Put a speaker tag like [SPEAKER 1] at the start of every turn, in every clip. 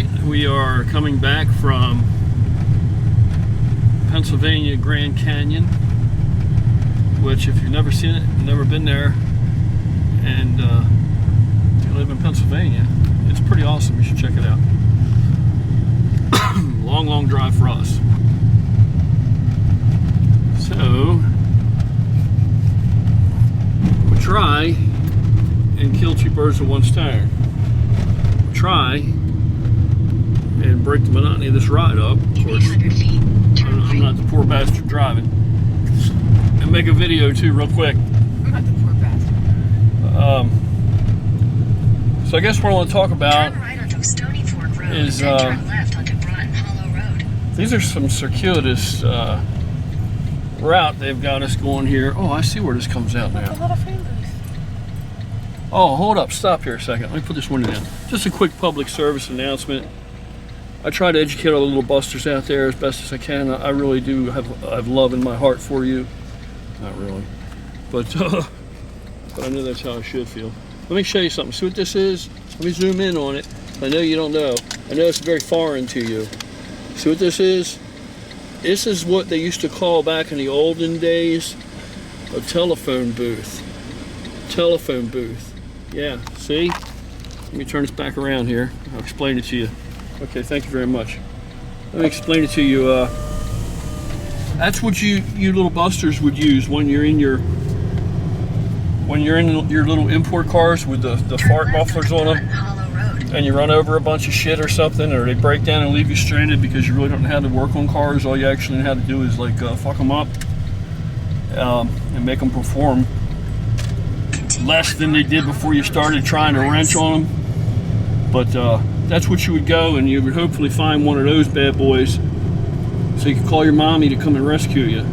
[SPEAKER 1] right, we are coming back from Pennsylvania Grand Canyon, which if you've never seen it, never been there, and you live in Pennsylvania, it's pretty awesome. You should check it out. Long drive for us. So we try and kill two birds with one stone. We try and break the monotony of this ride up. Of course, I'm not the poor bastard driving. And make a video too, real quick.
[SPEAKER 2] I'm not the poor bastard.
[SPEAKER 1] So I guess what I want to talk about
[SPEAKER 3] turn right onto Stony Fork Road,
[SPEAKER 1] is
[SPEAKER 3] then turn left onto Broughton Hollow Road.
[SPEAKER 1] these are some circuitous route they've got us going here. Oh, I see where this comes out
[SPEAKER 2] That's a
[SPEAKER 1] now.
[SPEAKER 2] lot of phone booths.
[SPEAKER 1] Oh, hold up, stop here a second. Let me put this window down. Just a quick public service announcement. I try to educate all the little busters out there as best as I can. I really do have love in my heart for you. Not really, but I know that's how I should feel. Let me show you something. See what this is? Let me zoom in on it. I know you don't know. I know it's very foreign to you. See what this is? This is what they used to call back in the olden days a telephone booth. Telephone booth. Yeah, see? Let me turn this back around here. I'll explain it to you. Okay, thank you very much. Let me explain it to you. That's what you little busters would use when you're in your little import cars with the fart mufflers on them, and you run over a bunch of shit or something, or they break down and leave you stranded because you really don't know how to work on cars. All you actually know how to do is like fuck them up and make them perform less than they did before you started trying to wrench on them. But that's what you would go, and you would hopefully find one of those bad boys so you could call your mommy to come and rescue you.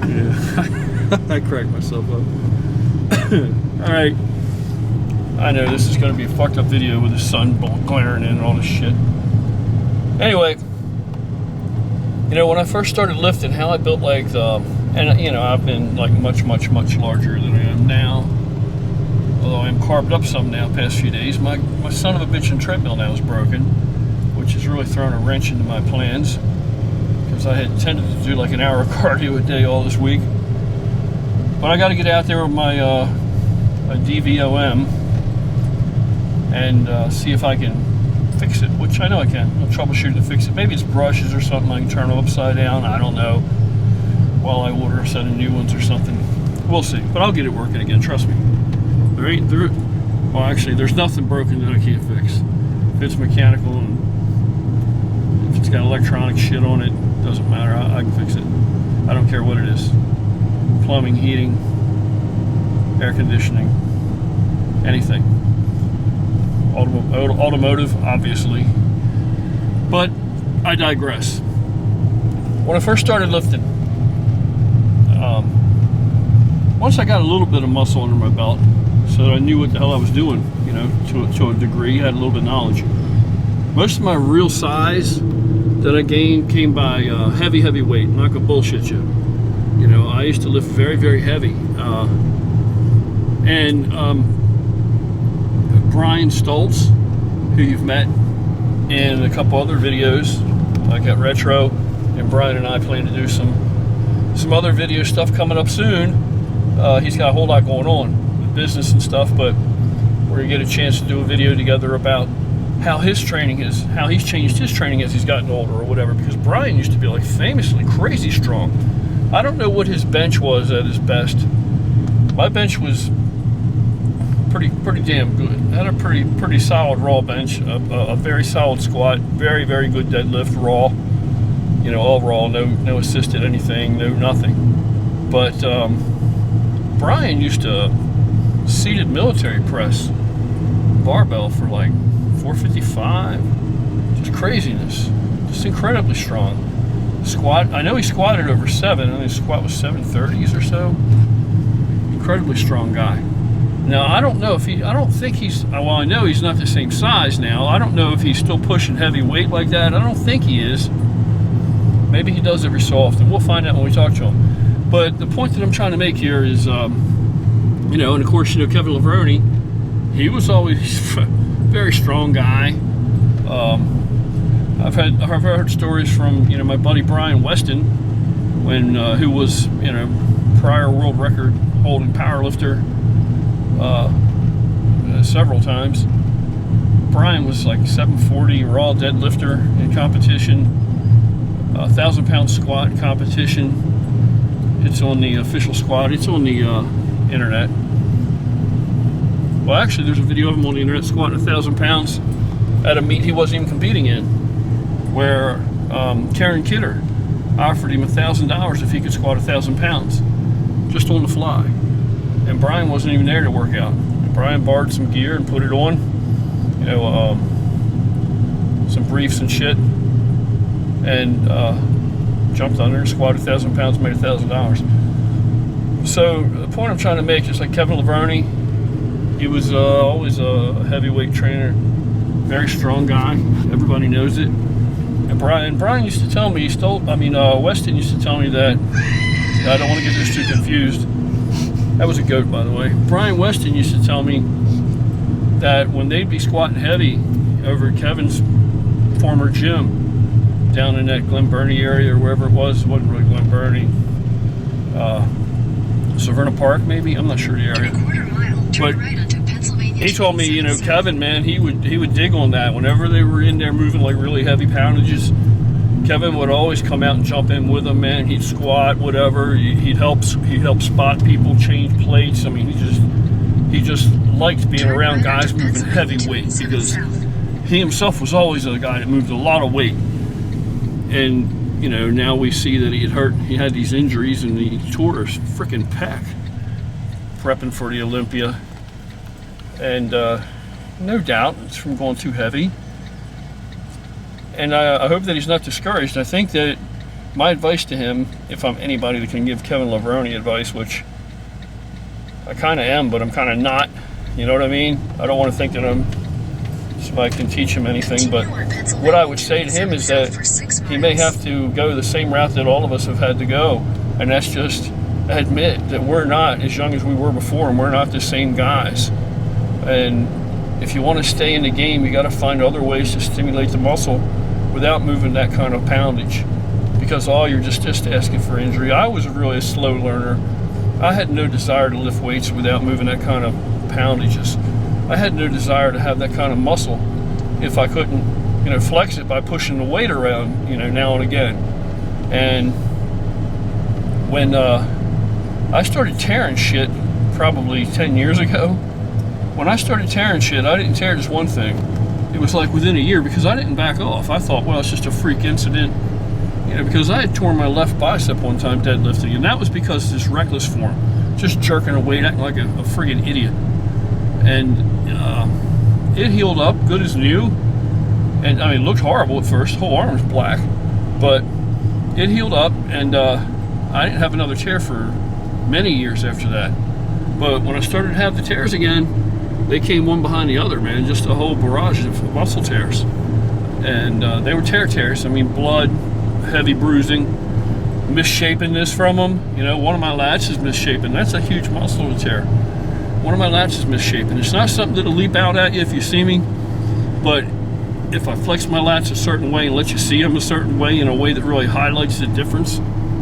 [SPEAKER 1] Yeah, I cracked myself up. Alright, I know this is going to be a fucked up video with the sun glaring in and all this shit. Anyway, you know, when I first started lifting, how I built like and you know, I've been like much larger than I am now. Although I'm carved up some now past few days. My son of a bitch and treadmill now is broken, which has really thrown a wrench into my plans, because I had intended to do like an hour of cardio a day all this week. But I got to get out there with my DVOM and see if I can fix it, which I know I can. I'll troubleshoot to fix it. Maybe it's brushes or something I can turn them upside down. I don't know. While I order a set of new ones or something. We'll see. But I'll get it working again, trust me. Well, actually, there's nothing broken that I can't fix. If it's mechanical and if it's got electronic shit on it, doesn't matter. I can fix it. I don't care what it is. Plumbing, heating, air conditioning, anything. Automotive, obviously. But I digress. When I first started lifting, once I got a little bit of muscle under my belt, so that I knew what the hell I was doing, you know, to a degree, I had a little bit of knowledge. Most of my real size that I gained came by heavy weight. I'm not gonna bullshit you. You know, I used to lift very heavy. Brian Stoltz, who you've met in a couple other videos, like at Retro, and Brian and I plan to do some other video stuff coming up soon. He's got a whole lot going on with business and stuff, but we're gonna get a chance to do a video together about how his training is, how he's changed his training as he's gotten older or whatever, because Brian used to be like famously crazy strong. I don't know what his bench was at his best. My bench was pretty damn good. I had a pretty solid raw bench, a very solid squat, very good deadlift raw. You know, all raw, no assisted anything, no nothing. But Brian used to seated military press barbell for like 455. Just craziness. Just incredibly strong. Squat, I know he squatted over 7. I think his squat was 730s or so. Incredibly strong guy. Now, I don't know if I know he's not the same size now. I don't know if he's still pushing heavy weight like that. I don't think he is. Maybe he does every so often. We'll find out when we talk to him. But the point that I'm trying to make here is, you know, and of course, you know, Kevin Levrone, he was always a very strong guy. I've heard stories from, you know, my buddy Brian Weston, who was, you know, prior world record holding powerlifter several times. Brian was like 740 raw deadlifter in competition, 1,000-pound squat competition. It's on the official squat. It's on the internet. Well, actually, there's a video of him on the internet squatting 1,000 pounds at a meet he wasn't even competing in, where Karen Kidder offered him $1,000 if he could squat 1,000 pounds, just on the fly. And Brian wasn't even there to work out. And Brian borrowed some gear and put it on, you know, some briefs and shit, and jumped under and squatted 1,000 pounds, made $1,000. So the point I'm trying to make is like Kevin Levrone, he was always a heavyweight trainer, very strong guy. Everybody knows it. And Brian used to tell me, Weston used to tell me that, I don't want to get this too confused. That was a goat, by the way. Brian Weston used to tell me that when they'd be squatting heavy over at Kevin's former gym down in that Glen Burnie area or wherever it wasn't really Glen Burnie, Severna Park maybe, I'm not sure the area. But he told me, you know, Kevin, man, he would dig on that whenever they were in there moving like really heavy poundages. Kevin would always come out and jump in with them, man. He'd squat, whatever. He'd help spot people, change plates. I mean, he just liked being around guys moving heavy weight, because he himself was always a guy that moved a lot of weight. And, you know, now we see that he had these injuries, and he tore his freaking pec prepping for the Olympia. And no doubt it's from going too heavy. And I hope that he's not discouraged. I think that my advice to him, if I'm anybody that can give Kevin Levrone advice, which I kind of am, but I'm kind of not, you know what I mean? I don't want to think that somebody can teach him anything, but what I would say to him is that he may have to go the same route that all of us have had to go, and that's just admit that we're not as young as we were before, and we're not the same guys. And if you want to stay in the game, you got to find other ways to stimulate the muscle without moving that kind of poundage, because you're just asking for injury. I was really a slow learner. I had no desire to lift weights without moving that kind of poundages. I had no desire to have that kind of muscle if I couldn't, you know, flex it by pushing the weight around, you know, now and again. And when I started tearing shit probably 10 years ago, when I started tearing shit, I didn't tear just one thing. It was like within a year, because I didn't back off. I thought, well, it's just a freak incident, you know, because I had torn my left bicep one time deadlifting, and that was because of this reckless form, just jerking a weight, acting like a friggin' idiot. And it healed up good as new. And I mean, it looked horrible at first. The whole arm was black, but it healed up, and I didn't have another tear for many years after that. But when I started to have the tears again, they came one behind the other, man, just a whole barrage of muscle tears. And they were tears. I mean, blood, heavy bruising, misshapenness from them. You know, one of my lats is misshapen. That's a huge muscle to tear. One of my lats is misshapen. It's not something that'll leap out at you if you see me, but if I flex my lats a certain way and let you see them a certain way, in a way that really highlights the difference,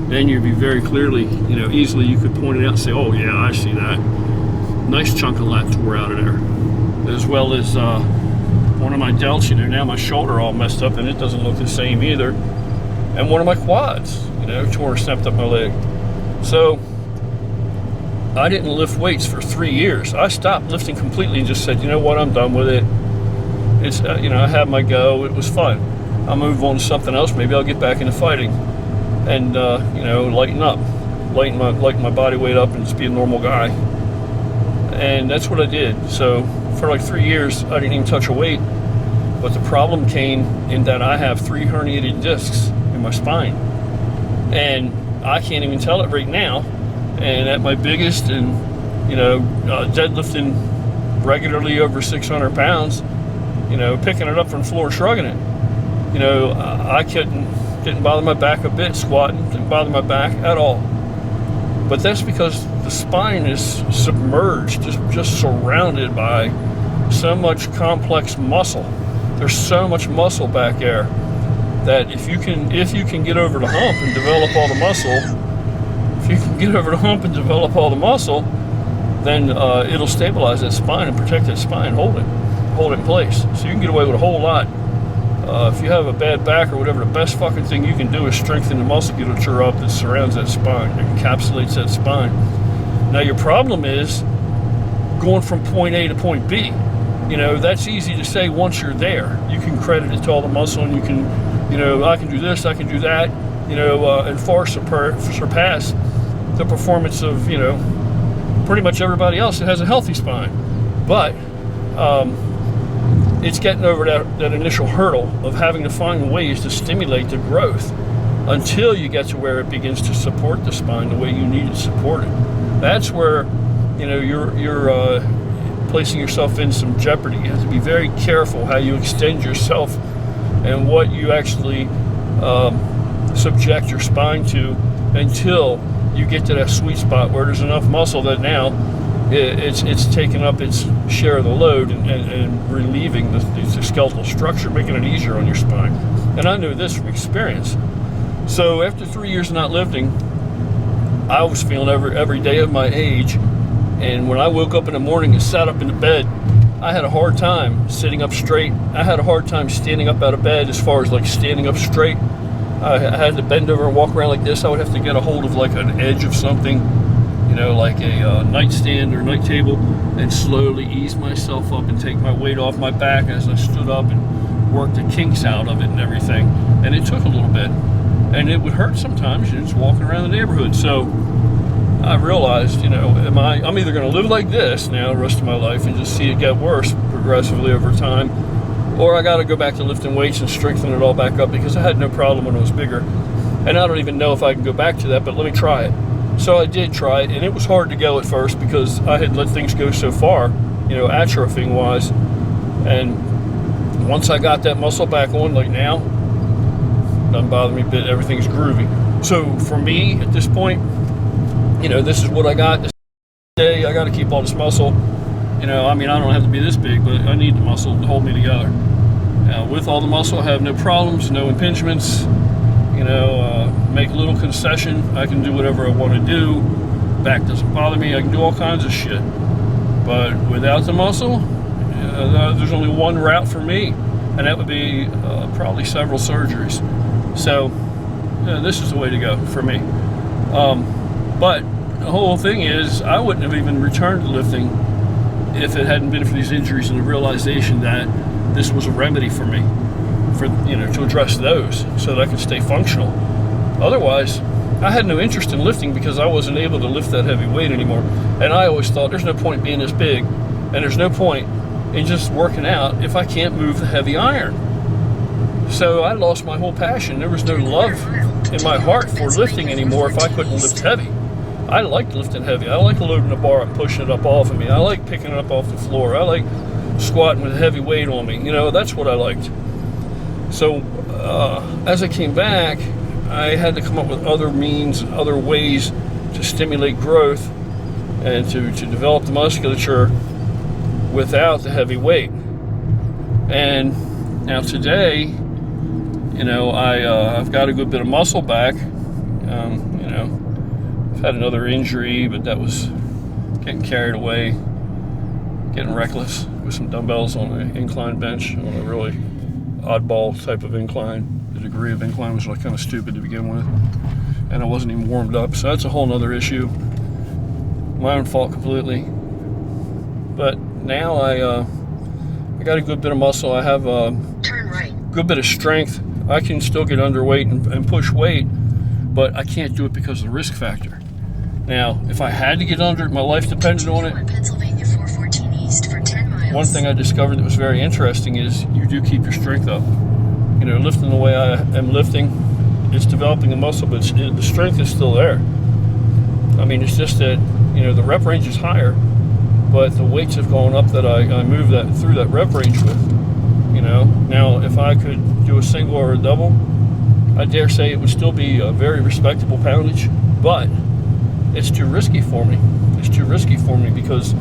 [SPEAKER 1] then you'd be very clearly, you know, easily you could point it out and say, oh yeah, I see that. Nice chunk of lat tore out of there. As well as one of my delts, you know, now my shoulder all messed up and it doesn't look the same either. And one of my quads, you know, snapped up my leg. So I didn't lift weights for 3 years. I stopped lifting completely and just said, you know what, I'm done with it. It's, you know, I had my go. It was fun. I'll move on to something else. Maybe I'll get back into fighting and, you know, lighten my body weight up and just be a normal guy. And that's what I did. So for like 3 years, I didn't even touch a weight. But the problem came in that I have 3 herniated discs in my spine. And I can't even tell it right now. And at my biggest and, you know, deadlifting regularly over 600 pounds, you know, picking it up from the floor, shrugging it, you know, I didn't bother my back a bit, squatting, didn't bother my back at all. But that's because the spine is submerged, just surrounded by so much complex muscle. There's so much muscle back there that if you can get over the hump and develop all the muscle, then it'll stabilize that spine and protect that spine, hold it in place. So you can get away with a whole lot. If you have a bad back or whatever, the best fucking thing you can do is strengthen the musculature up that surrounds that spine, that encapsulates that spine. Now your problem is going from point A to point B. You know, that's easy to say once you're there. You can credit it to all the muscle, and you can, you know, I can do this, I can do that, you know, and far surpass the performance of, you know, pretty much everybody else that has a healthy spine. But it's getting over that initial hurdle of having to find ways to stimulate the growth until you get to where it begins to support the spine the way you need it supported. That's where, you know, you're placing yourself in some jeopardy. You have to be very careful how you extend yourself and what you actually subject your spine to until you get to that sweet spot where there's enough muscle that now it's taking up its share of the load and relieving the skeletal structure, making it easier on your spine. And I know this from experience. So after 3 years of not lifting, I was feeling every day of my age. And when I woke up in the morning and sat up in the bed, I had a hard time sitting up straight. I had a hard time standing up out of bed as far as like standing up straight. I had to bend over and walk around like this. I would have to get a hold of like an edge of something, you know, like a nightstand or night table, and slowly ease myself up and take my weight off my back as I stood up and worked the kinks out of it and everything. And it took a little bit, and it would hurt sometimes, you know, just walking around the neighborhood. So I realized, you know, I'm either going to live like this now the rest of my life and just see it get worse progressively over time, or I got to go back to lifting weights and strengthen it all back up, because I had no problem when it was bigger. And I don't even know if I can go back to that, but let me try it. So I did try it, and it was hard to go at first because I had let things go so far, you know, atrophying wise. And once I got that muscle back on, like now, doesn't bother me a bit. Everything's groovy. So for me at this point, you know, this is what I got this day. I got to keep all this muscle. You know, I mean, I don't have to be this big, but I need the muscle to hold me together. With all the muscle, I have no problems, no impingements. You know, make a little concession. I can do whatever I want to do. Back doesn't bother me. I can do all kinds of shit. But without the muscle, there's only one route for me, and that would be probably several surgeries. So this is the way to go for me. But the whole thing is, I wouldn't have even returned to lifting if it hadn't been for these injuries and the realization that this was a remedy for me, for, you know, to address those so that I could stay functional. Otherwise, I had no interest in lifting because I wasn't able to lift that heavy weight anymore. And I always thought there's no point being this big, and there's no point in just working out if I can't move the heavy iron. So I lost my whole passion. There was no love in my heart for lifting anymore if I couldn't lift heavy. I liked lifting heavy. I like loading the bar and pushing it up off of me. I like picking it up off the floor. I like squatting with a heavy weight on me. You know, that's what I liked. So as I came back, I had to come up with other means and other ways to stimulate growth and to develop the musculature without the heavy weight. And now today, you know, I've got a good bit of muscle back. You know, I've had another injury, but that was getting carried away, getting reckless with some dumbbells on an incline bench, on a really oddball type of incline. The degree of incline was like kind of stupid to begin with, and I wasn't even warmed up. So that's a whole nother issue. My own fault completely. But now I got a good bit of muscle. I have a
[SPEAKER 3] Turn right.
[SPEAKER 1] good bit of strength. I can still get underweight and push weight, but I can't do it because of the risk factor. Now, if I had to get under it, my life depended on it.
[SPEAKER 3] Pennsylvania 414 East for 10 miles.
[SPEAKER 1] One thing I discovered that was very interesting is you do keep your strength up. You know, lifting the way I am lifting, it's developing the muscle, but the strength is still there. I mean, it's just that, you know, the rep range is higher, but the weights have gone up that I move that through that rep range with. You know, now if I could do a single or a double, I dare say it would still be a very respectable poundage, but it's too risky for me. It's too risky for me because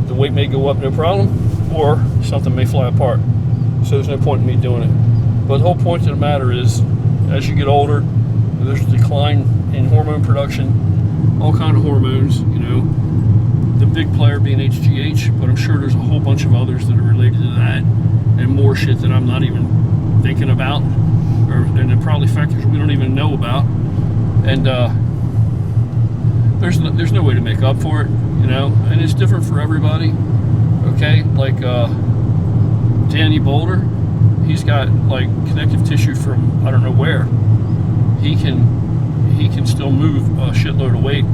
[SPEAKER 1] the weight may go up, no problem, or something may fly apart. So there's no point in me doing it. But the whole point of the matter is, as you get older, there's a decline in hormone production, all kind of hormones, you know, the big player being HGH, but I'm sure there's a whole bunch of others that are related to that, and more shit that I'm not even thinking about, and then probably factors we don't even know about. And there's no way to make up for it, you know, and it's different for everybody. Okay, like Danny Boulder, he's got like connective tissue from I don't know where. He can still move a shitload of weight.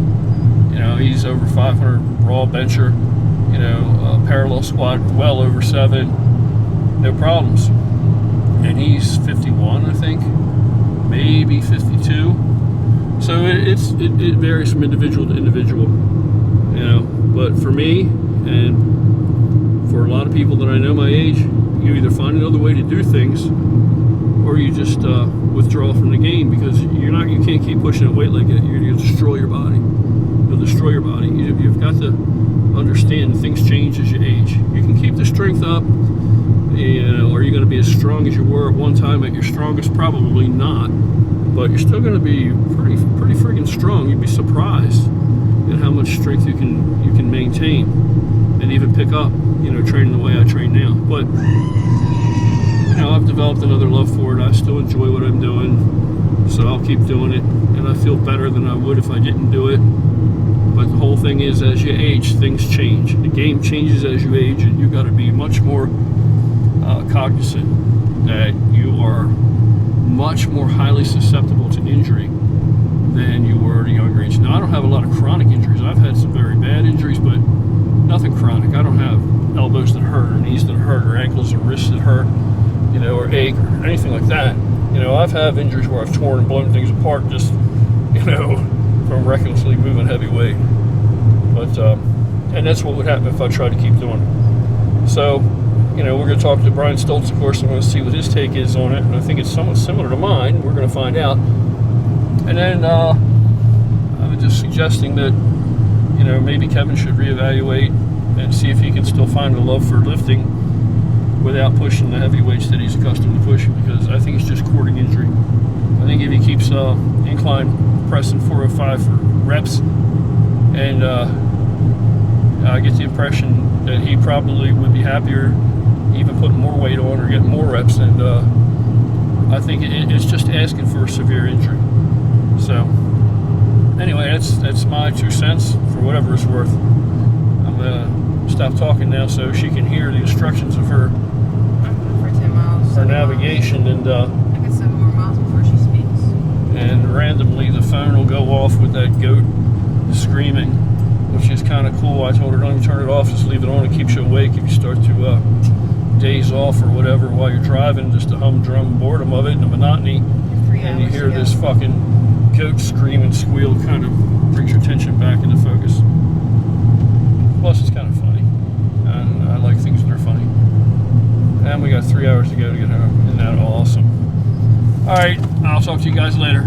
[SPEAKER 1] You know, he's over 500 raw bencher. You know, parallel squat well over 7, no problems. And he's 51, I think, maybe 52. So it varies from individual to individual. You know, but for me and for a lot of people that I know my age, you either find another way to do things, or you just withdraw from the game, because you can't keep pushing a weight like that. You'll destroy your body. You'll destroy your body. You've got to understand things change as you age. You can keep the strength up, you know, are you going to be as strong as you were at one time at your strongest? Probably not, but you're still going to be pretty freaking strong. You'd be surprised at how much strength you can maintain and even pick up, you know, training the way I train now. But you know, I've developed another love for it. I still enjoy what I'm doing, so I'll keep doing it, and I feel better than I would if I didn't do it. But the whole thing is, as you age, things change. The game changes as you age, and you got to be much more cognizant that you are much more highly susceptible to injury than you were at a younger age. Now, I don't have a lot of chronic injuries. I've had some very bad injuries, but nothing chronic. I don't have elbows that hurt, or knees that hurt, or ankles or wrists that hurt, you know, or ache, or anything like that. You know, I've had injuries where I've torn and blown things apart just, you know, from recklessly moving heavy weight. But, and that's what would happen if I tried to keep doing it. So, you know, we're going to talk to Brian Stoltz, of course. I'm going to see what his take is on it, and I think it's somewhat similar to mine. We're going to find out. And then I'm just suggesting that, you know, maybe Kevin should reevaluate and see if he can still find a love for lifting without pushing the heavy weights that he's accustomed to pushing, because I think it's just courting injury. I think if he keeps incline pressing 405 for reps, and I get the impression that he probably would be happier even putting more weight on or getting more reps, and I think it's just asking for a severe injury. So anyway, that's my 2 cents for whatever it's worth. I'm gonna stop talking now so she can hear the instructions of her
[SPEAKER 2] For 10 miles.
[SPEAKER 1] her navigation, and
[SPEAKER 2] I got 7 more miles before she speaks.
[SPEAKER 1] and randomly the phone will go off with that goat screaming, which is kind of cool. I told her, don't even turn it off, just leave it on. It keeps you awake if you start to daze off or whatever while you're driving, just the humdrum boredom of it and the monotony. And you hear this fucking goat scream and squeal, kind of brings your attention back into focus. Plus, it's kind of funny, and I like things that are funny. And we got 3 hours to go to get home. Isn't that awesome? All right, I'll talk to you guys later.